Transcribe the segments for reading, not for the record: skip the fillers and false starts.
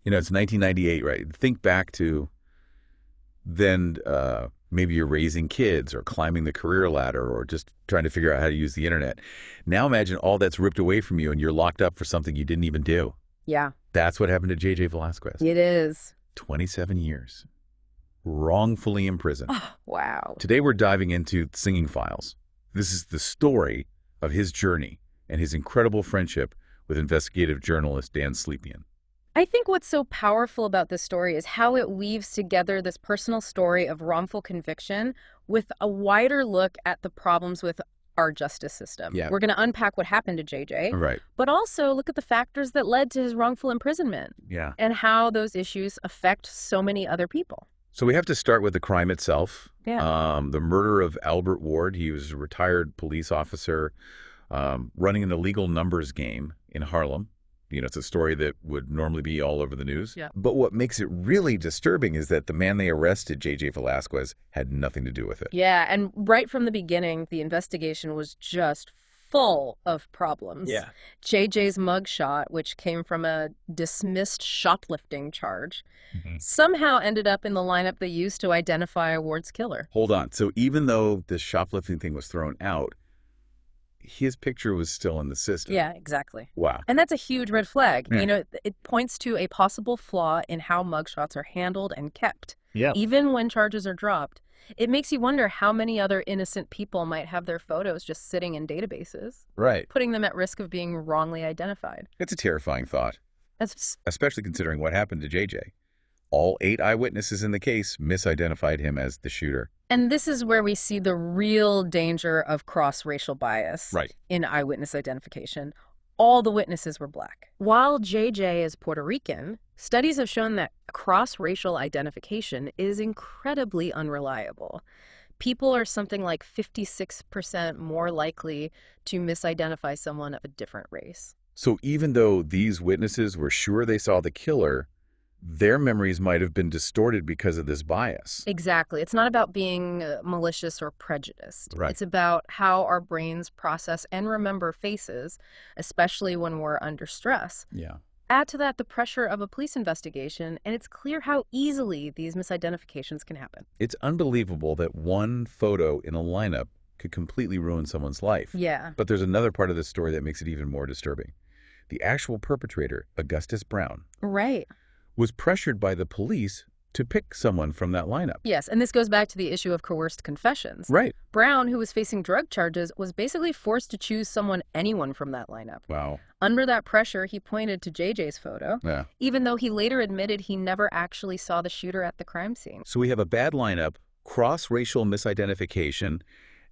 It's 1998, right? Think back to then maybe you're raising kids or climbing the career ladder or just trying to figure out how to use the internet. Now imagine all that's ripped away from you and you're locked up for something you didn't even do. Yeah, That's what happened to J.J. Velasquez. it is. 27 years. Wrongfully imprisoned. Oh, wow. Today we're diving into Singing Files. This is the story of his journey and his incredible friendship with investigative journalist Dan Slepian. I think what's so powerful about this story is how it weaves together this personal story of wrongful conviction with a wider look at the problems with our justice system. Yeah. We're going to unpack what happened to JJ, Right. but also look at the factors that led to his wrongful imprisonment Yeah. and how those issues affect so many other people. So we have to start with the crime itself. Yeah. The murder of Albert Ward. He was a retired police officer running an illegal numbers game in Harlem. It's a story that would normally be all over the news. Yeah. But what makes it really disturbing is that the man they arrested, J.J. Velasquez, had nothing to do with it. Yeah, and right from the beginning, the investigation was just full of problems. Yeah. JJ's mugshot, which came from a dismissed shoplifting charge, Mhm. somehow ended up in the lineup they used to identify Ward's killer. Hold on. So even though the shoplifting thing was thrown out, his picture was still in the system. Yeah, exactly. Wow. And that's a huge red flag. Yeah. It points to a possible flaw in how mugshots are handled and kept. Yeah. Even when charges are dropped, it makes you wonder how many other innocent people might have their photos just sitting in databases, Right. putting them at risk of being wrongly identified. It's a terrifying thought, That's especially considering what happened to JJ. All 8 eyewitnesses in the case misidentified him as the shooter. And this is where we see the real danger of cross-racial bias Right. in eyewitness identification. All the witnesses were black. While JJ is Puerto Rican, studies have shown that cross-racial identification is incredibly unreliable. People are something like 56% more likely to misidentify someone of a different race. So even though these witnesses were sure they saw the killer, their memories might have been distorted because of this bias. Exactly. It's not about being malicious or prejudiced. Right. It's about how our brains process and remember faces, especially when we're under stress. Yeah. Add to that the pressure of a police investigation, and it's clear how easily these misidentifications can happen. It's unbelievable that one photo in a lineup could completely ruin someone's life. Yeah. But there's another part of this story that makes it even more disturbing. The actual perpetrator, Augustus Brown, Right. was pressured by the police to pick someone from that lineup. Yes, and this goes back to the issue of coerced confessions. Right. Brown, who was facing drug charges, was basically forced to choose anyone from that lineup. Wow. Under that pressure, he pointed to JJ's photo, Yeah. even though he later admitted he never actually saw the shooter at the crime scene. So we have a bad lineup, cross-racial misidentification,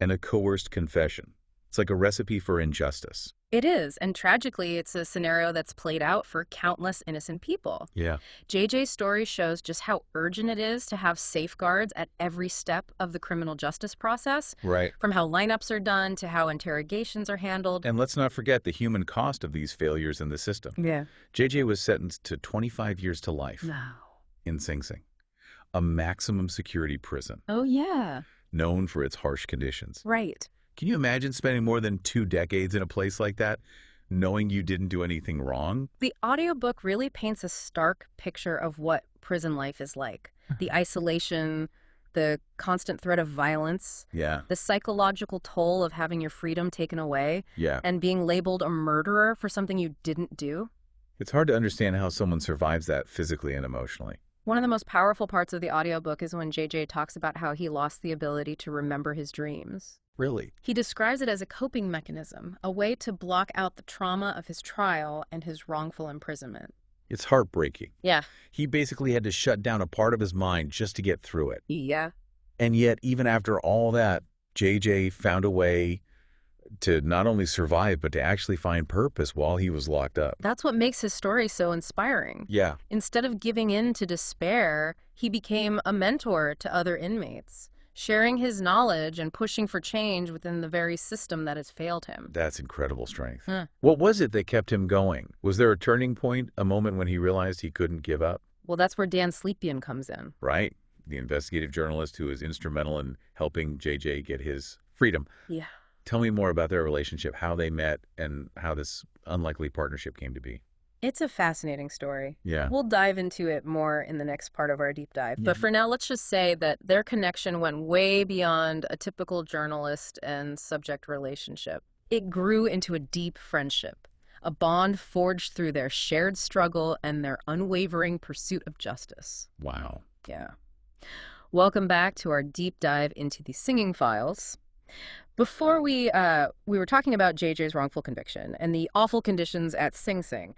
and a coerced confession. It's like a recipe for injustice. It is, and tragically, it's a scenario that's played out for countless innocent people. Yeah. JJ's story shows just how urgent it is to have safeguards at every step of the criminal justice process, Right. from how lineups are done to how interrogations are handled. And let's not forget the human cost of these failures in the system. Yeah. JJ was sentenced to 25 years to life No. in Sing Sing, a maximum security prison Oh, yeah. known for its harsh conditions. Right. Can you imagine spending more than 2 decades in a place like that, knowing you didn't do anything wrong? The audiobook really paints a stark picture of what prison life is like. The isolation, the constant threat of violence, Yeah. the psychological toll of having your freedom taken away, Yeah. and being labeled a murderer for something you didn't do. It's hard to understand how someone survives that physically and emotionally. One of the most powerful parts of the audiobook is when JJ talks about how he lost the ability to remember his dreams. Really? He describes it as a coping mechanism, a way to block out the trauma of his trial and his wrongful imprisonment. It's heartbreaking. Yeah. He basically had to shut down a part of his mind just to get through it. Yeah. And yet, even after all that, JJ found a way to not only survive, but to actually find purpose while he was locked up. That's what makes his story so inspiring. Yeah. Instead of giving in to despair, he became a mentor to other inmates, sharing his knowledge and pushing for change within the very system that has failed him. That's incredible strength. Huh. What was it that kept him going? Was there a turning point, a moment when he realized he couldn't give up? Well, that's where Dan Slepian comes in. Right? The investigative journalist who was instrumental in helping JJ get his freedom. Yeah. Tell me more about their relationship, how they met, and how this unlikely partnership came to be. It's a fascinating story. Yeah. We'll dive into it more in the next part of our deep dive. Yeah. But for now, let's just say that their connection went way beyond a typical journalist and subject relationship. It grew into a deep friendship, a bond forged through their shared struggle and their unwavering pursuit of justice. Wow. Yeah. Welcome back to our deep dive into the Singing Files. Before we were talking about JJ's wrongful conviction and the awful conditions at Sing Sing.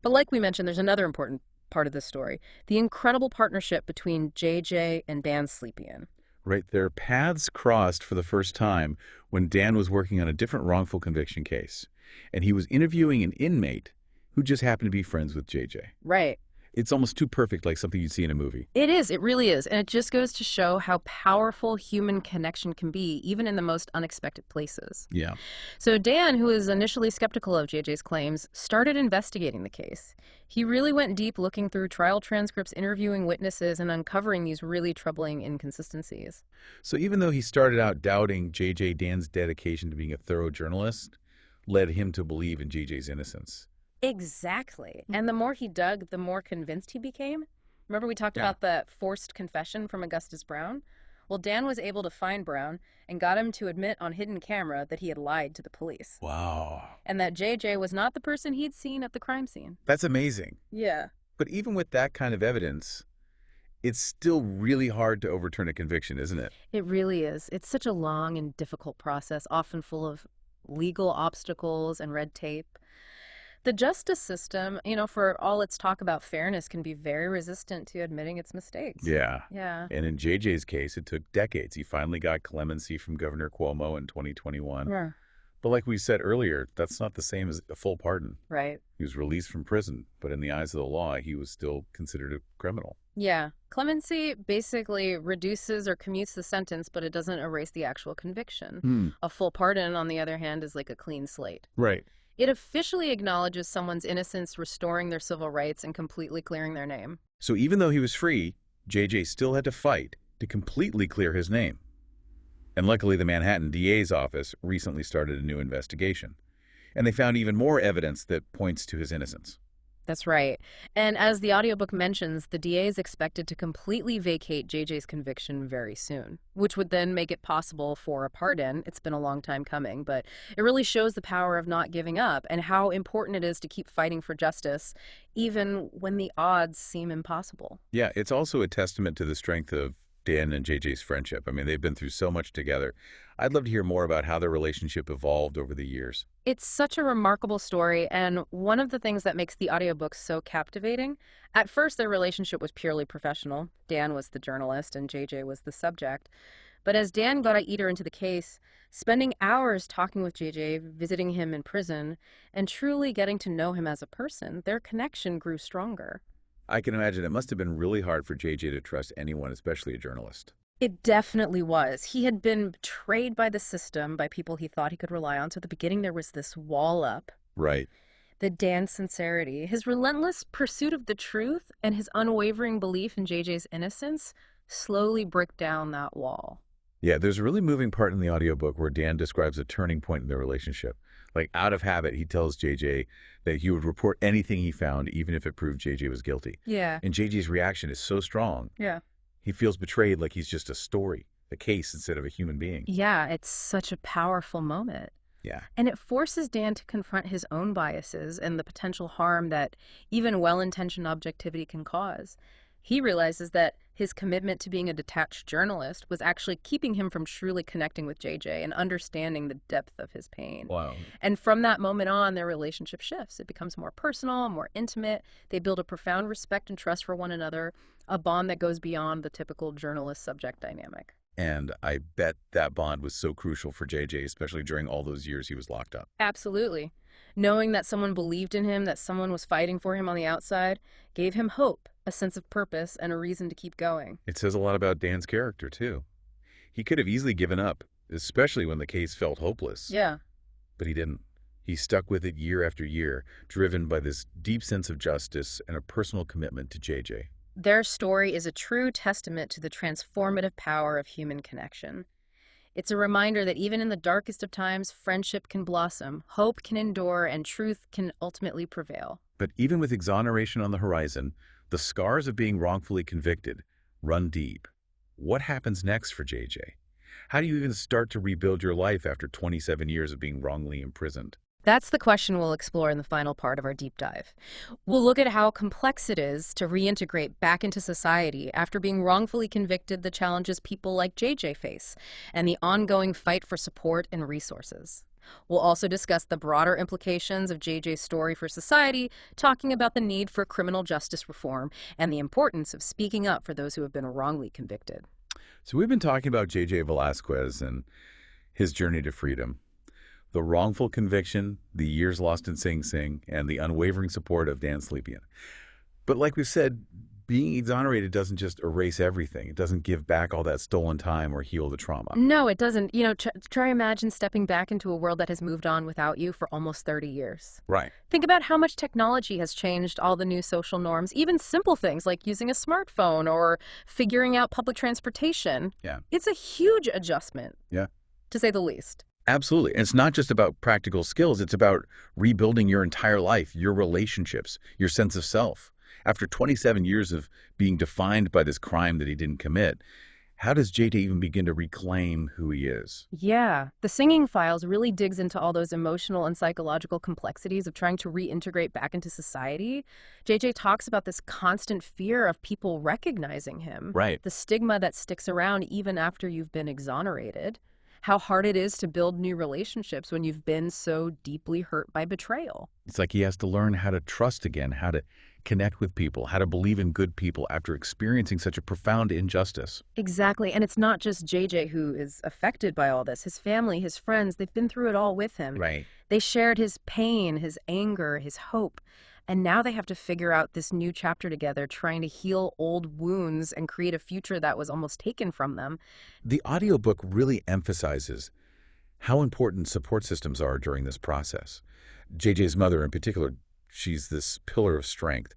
But like we mentioned, there's another important part of this story, the incredible partnership between JJ and Dan Slepian. Right. Their paths crossed for the first time when Dan was working on a different wrongful conviction case, and he was interviewing an inmate who just happened to be friends with JJ. Right. It's almost too perfect, like something you'd see in a movie. It is. It really is. And it just goes to show how powerful human connection can be, even in the most unexpected places. Yeah. So Dan, who was initially skeptical of JJ's claims, started investigating the case. He really went deep looking through trial transcripts, interviewing witnesses, and uncovering these really troubling inconsistencies. So even though he started out doubting JJ, Dan's dedication to being a thorough journalist led him to believe in JJ's innocence. Exactly. And the more he dug, the more convinced he became. Remember we talked about the forced confession from Augustus Brown? Well, Dan was able to find Brown and got him to admit on hidden camera that he had lied to the police. Wow. And that JJ was not the person he'd seen at the crime scene. That's amazing. Yeah. But even with that kind of evidence, it's still really hard to overturn a conviction, isn't it? It really is. It's such a long and difficult process, often full of legal obstacles and red tape. The justice system, for all its talk about fairness, can be very resistant to admitting its mistakes. Yeah. Yeah. And in JJ's case, it took decades. He finally got clemency from Governor Cuomo in 2021. Yeah. But like we said earlier, that's not the same as a full pardon. Right. He was released from prison, but in the eyes of the law, he was still considered a criminal. Yeah. Clemency basically reduces or commutes the sentence, but it doesn't erase the actual conviction. A full pardon, on the other hand, is like a clean slate. Right. It officially acknowledges someone's innocence, restoring their civil rights and completely clearing their name. So even though he was free, JJ still had to fight to completely clear his name. And luckily, the Manhattan DA's office recently started a new investigation. And they found even more evidence that points to his innocence. That's right. And as the audiobook mentions, the DA is expected to completely vacate JJ's conviction very soon, which would then make it possible for a pardon. It's been a long time coming, but it really shows the power of not giving up and how important it is to keep fighting for justice, even when the odds seem impossible. Yeah, it's also a testament to the strength of Dan and JJ's friendship. I mean, they've been through so much together. I'd love to hear more about how their relationship evolved over the years. It's such a remarkable story, and one of the things that makes the audiobook so captivating, at first their relationship was purely professional. Dan was the journalist and JJ was the subject. But as Dan got eater into the case, spending hours talking with JJ, visiting him in prison, and truly getting to know him as a person, their connection grew stronger. I can imagine it must have been really hard for JJ to trust anyone, especially a journalist. It definitely was. He had been betrayed by the system, by people he thought he could rely on. So at the beginning, there was this wall up. Right. The Dan's sincerity, his relentless pursuit of the truth, and his unwavering belief in JJ's innocence slowly break down that wall. Yeah, there's a really moving part in the audiobook where Dan describes a turning point in their relationship. Like, out of habit, he tells JJ that he would report anything he found, even if it proved JJ was guilty. Yeah. And JJ's reaction is so strong. Yeah. He feels betrayed, like he's just a story, a case instead of a human being. Yeah, it's such a powerful moment. Yeah. And it forces Dan to confront his own biases and the potential harm that even well-intentioned objectivity can cause. He realizes that his commitment to being a detached journalist was actually keeping him from truly connecting with JJ and understanding the depth of his pain. Wow. And from that moment on, their relationship shifts. It becomes more personal, more intimate. They build a profound respect and trust for one another, a bond that goes beyond the typical journalist-subject dynamic. And I bet that bond was so crucial for JJ, especially during all those years he was locked up. Absolutely. Knowing that someone believed in him, that someone was fighting for him on the outside, gave him hope, a sense of purpose, and a reason to keep going. It says a lot about Dan's character, too. He could have easily given up, especially when the case felt hopeless. Yeah. But he didn't. He stuck with it year after year, driven by this deep sense of justice and a personal commitment to JJ. Their story is a true testament to the transformative power of human connection. It's a reminder that even in the darkest of times, friendship can blossom, hope can endure, and truth can ultimately prevail. But even with exoneration on the horizon, the scars of being wrongfully convicted run deep. What happens next for JJ? How do you even start to rebuild your life after 27 years of being wrongly imprisoned? That's the question we'll explore in the final part of our deep dive. We'll look at how complex it is to reintegrate back into society after being wrongfully convicted, the challenges people like JJ face, and the ongoing fight for support and resources. We'll also discuss the broader implications of JJ's story for society, talking about the need for criminal justice reform and the importance of speaking up for those who have been wrongly convicted. So we've been talking about JJ Velasquez and his journey to freedom. The wrongful conviction, the years lost in Sing Sing, and the unwavering support of Dan Slepian. But like we've said, being exonerated doesn't just erase everything. It doesn't give back all that stolen time or heal the trauma. No, it doesn't. Try imagine stepping back into a world that has moved on without you for almost 30 years. Right. Think about how much technology has changed all the new social norms, even simple things like using a smartphone or figuring out public transportation. Yeah. It's a huge adjustment. Yeah. To say the least. Absolutely. And it's not just about practical skills. It's about rebuilding your entire life, your relationships, your sense of self. After 27 years of being defined by this crime that he didn't commit, how does JJ even begin to reclaim who he is? Yeah, the Singing Files really digs into all those emotional and psychological complexities of trying to reintegrate back into society. JJ talks about this constant fear of people recognizing him. Right. The stigma that sticks around even after you've been exonerated. How hard it is to build new relationships when you've been so deeply hurt by betrayal. It's like he has to learn how to trust again, how to connect with people, how to believe in good people after experiencing such a profound injustice. Exactly. And it's not just JJ who is affected by all this. His family, his friends, they've been through it all with him. Right. They shared his pain, his anger, his hope. And now they have to figure out this new chapter together, trying to heal old wounds and create a future that was almost taken from them. The audiobook really emphasizes how important support systems are during this process. JJ's mother in particular, she's this pillar of strength,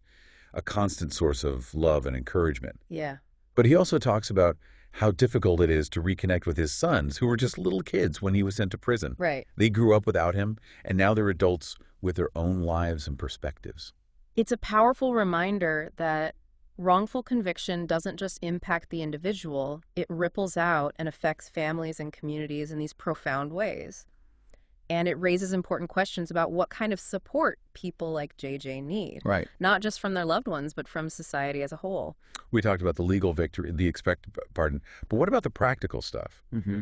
a constant source of love and encouragement. Yeah. But he also talks about how difficult it is to reconnect with his sons, who were just little kids when he was sent to prison. Right. They grew up without him, and now they're adults with their own lives and perspectives. It's a powerful reminder that wrongful conviction doesn't just impact the individual, it ripples out and affects families and communities in these profound ways. And it raises important questions about what kind of support people like JJ need. Right. Not just from their loved ones, but from society as a whole. We talked about the legal victory, the expected pardon, but what about the practical stuff? Mm-hmm.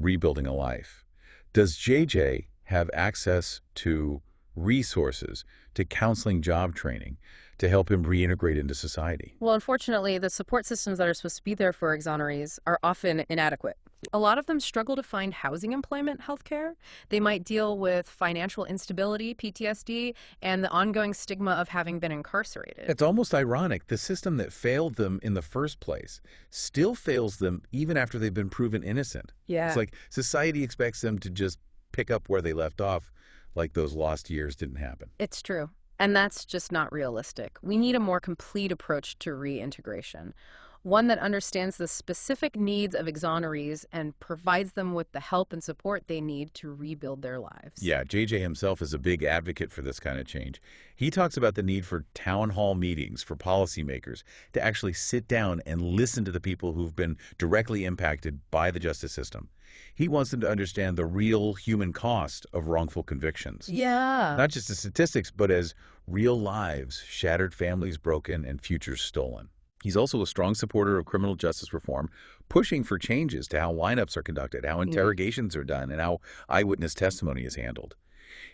Rebuilding a life. Does JJ have access to resources, to counseling, job training, to help him reintegrate into society? Well, unfortunately, the support systems that are supposed to be there for exonerees are often inadequate. A lot of them struggle to find housing, employment, healthcare. They might deal with financial instability, PTSD, and the ongoing stigma of having been incarcerated. It's almost ironic. The system that failed them in the first place still fails them even after they've been proven innocent. Yeah. It's like society expects them to just pick up where they left off, like those lost years didn't happen. It's true. And that's just not realistic. We need a more complete approach to reintegration. One that understands the specific needs of exonerees and provides them with the help and support they need to rebuild their lives. Yeah, JJ himself is a big advocate for this kind of change. He talks about the need for town hall meetings for policymakers to actually sit down and listen to the people who've been directly impacted by the justice system. He wants them to understand the real human cost of wrongful convictions. Yeah. Not just as statistics, but as real lives, shattered families broken, and futures stolen. He's also a strong supporter of criminal justice reform, pushing for changes to how lineups are conducted, how interrogations are done, and how eyewitness testimony is handled.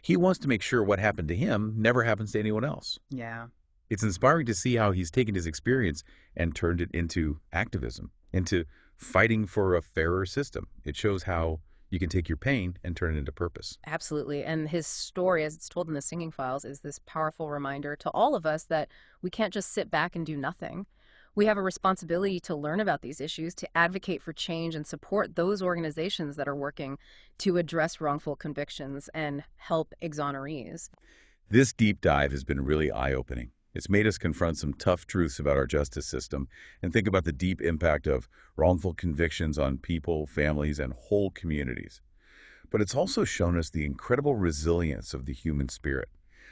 He wants to make sure what happened to him never happens to anyone else. Yeah. It's inspiring to see how he's taken his experience and turned it into activism, into fighting for a fairer system. It shows how you can take your pain and turn it into purpose. Absolutely. And his story, as it's told in the Singing Files, is this powerful reminder to all of us that we can't just sit back and do nothing. We have a responsibility to learn about these issues, to advocate for change and support those organizations that are working to address wrongful convictions and help exonerees. This deep dive has been really eye-opening. It's made us confront some tough truths about our justice system and think about the deep impact of wrongful convictions on people, families, and whole communities. But it's also shown us the incredible resilience of the human spirit,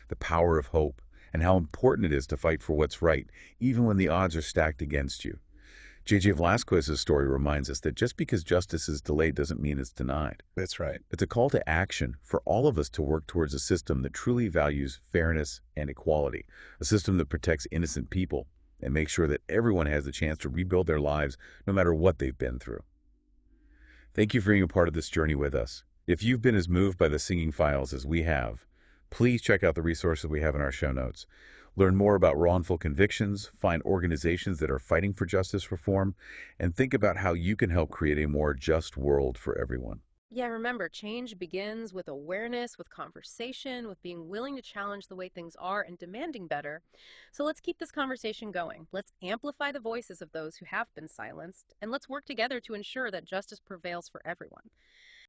the power of hope, and how important it is to fight for what's right, even when the odds are stacked against you. J.J. Velasquez's story reminds us that just because justice is delayed doesn't mean it's denied. That's right. It's a call to action for all of us to work towards a system that truly values fairness and equality, a system that protects innocent people and makes sure that everyone has the chance to rebuild their lives no matter what they've been through. Thank you for being a part of this journey with us. If you've been as moved by the Singing Files as we have, please check out the resources we have in our show notes. Learn more about wrongful convictions, find organizations that are fighting for justice reform, and think about how you can help create a more just world for everyone. Yeah, remember, change begins with awareness, with conversation, with being willing to challenge the way things are and demanding better. So let's keep this conversation going. Let's amplify the voices of those who have been silenced, and let's work together to ensure that justice prevails for everyone.